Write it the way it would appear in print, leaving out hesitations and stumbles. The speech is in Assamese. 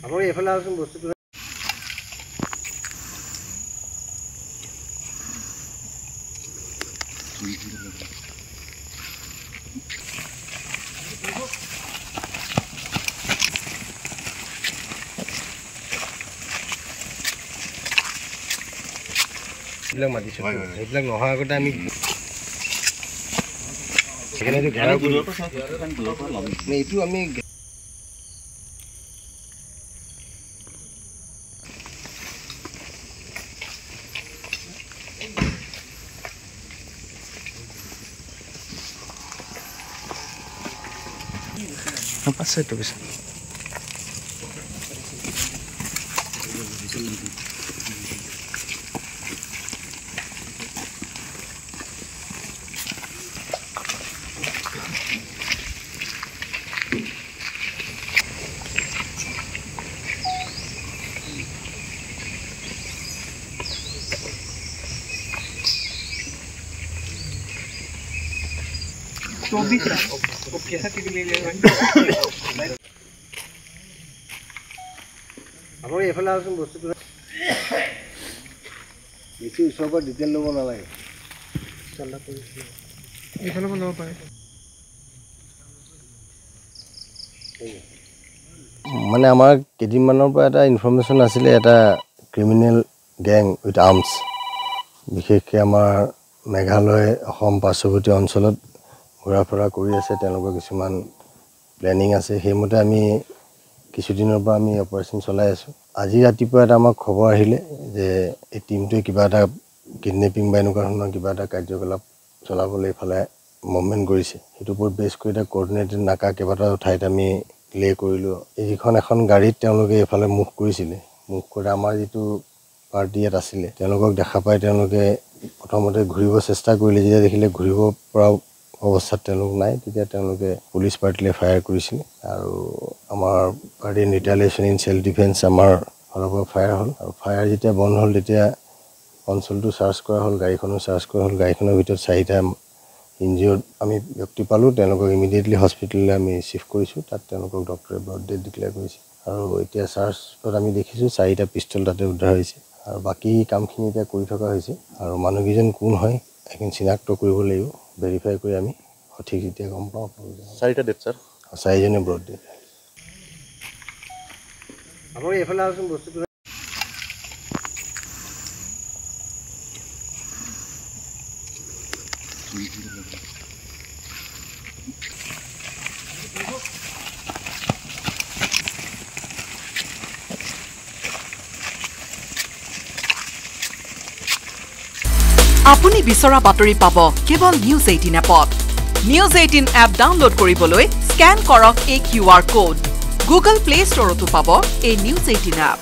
আমাৰ এইফালে আছোন বস্তুটো এইবিলাক মাতিছো এইবিলাক নহয় আগতে আমি এইটো আমি passa itu bisa. तो भी कैसा किसी ले ले আমাৰ এইফালে আছোন বস্তুটো বেছি ওচৰৰ পৰা ডিটেইল ল'ব নালাগে চালা কৰিছে এইফালে ল'ব পাৰে মানে আমাৰ কেইদিনমানৰ পৰা এটা ইনফৰমেশ্যন আছিলে এটা ক্ৰিমিনেল গেং উইথ আৰ্মছ বিশেষকৈ আমাৰ মেঘালয় অসম পাৰ্শ্বৱৰ্তী অঞ্চলত ঘূৰা ফুৰা কৰি আছে তেওঁলোকৰ কিছুমান প্লেনিং আছে সেইমতে আমি কিছুদিনৰ পৰা আমি অপাৰেশ্যন চলাই আছোঁ আজি ৰাতিপুৱা এটা আমাক খবৰ আহিলে যে এই টিমটোৱে কিবা এটা কিডনেপিং বা এনেকুৱা ধৰণৰ কিবা এটা কাৰ্যকলাপ চলাবলৈ ইফালে মুভমেণ্ট কৰিছে সেইটোৰ ওপৰত বেছ কৰি এটা কোঅৰ্ডিনেটেড নাকা কেইবাটাও ঠাইত আমি লে কৰিলোঁ এইখন এখন গাড়ীত তেওঁলোকে এইফালে মুভ কৰিছিলে মুভ কৰি আমাৰ যিটো পাৰ্টি ইয়াত আছিলে তেওঁলোকক দেখা পাই তেওঁলোকে প্ৰথমতে ঘূৰিব চেষ্টা কৰিলে যেতিয়া দেখিলে ঘূৰিব পৰা অৱস্থাত তেওঁলোক নাই তেতিয়া তেওঁলোকে পুলিচ পাৰ্টিলে ফায়াৰ কৰিছিল আৰু আমাৰ পাৰ্টি ৰিটালিয়েশ্যন ইন সেল্ফ ডিফেন্স আমাৰ ফালৰ পৰা ফায়াৰ হ'ল আৰু ফায়াৰ যেতিয়া বন্ধ হ'ল তেতিয়া অঞ্চলটো চাৰ্চ কৰা হ'ল গাড়ীখনো চাৰ্চ কৰা হ'ল গাড়ীখনৰ ভিতৰত 4টা ইনজিঅৰ্ড আমি ব্যক্তি পালোঁ তেওঁলোকক ইমিডিয়েটলি হস্পিটেললৈ আমি শিফ্ট কৰিছোঁ তাত তেওঁলোকক ডক্টৰে ব্লড ডেথ ডিক্লেয়াৰ কৰিছে আৰু এতিয়া চাৰ্চত আমি দেখিছোঁ 4টা পিষ্টল তাতে উদ্ধাৰ হৈছে আৰু বাকী কামখিনি এতিয়া কৰি থকা হৈছে আৰু মানুহকেইজন কোন হয় এখন চিনাক্ত কৰিব লাগিব ভেৰিফাই কৰি আমি সঠিক এতিয়া গম পাওঁ 4টা ডেথ স্যাৰ 4জনে ব্লড ডেথ আমাৰ এইফালে আছোন বস্তুটো আপুনি বিচৰা বাতৰি পাব কেৱল নিউজ 18 এপত নিউজ 18 এপ ডাউনলোড কৰিবলৈ স্ক্যান কৰক এই QR কোড গুগল প্লে ষ্টৰতো পাব এই নিউজ 18 এপ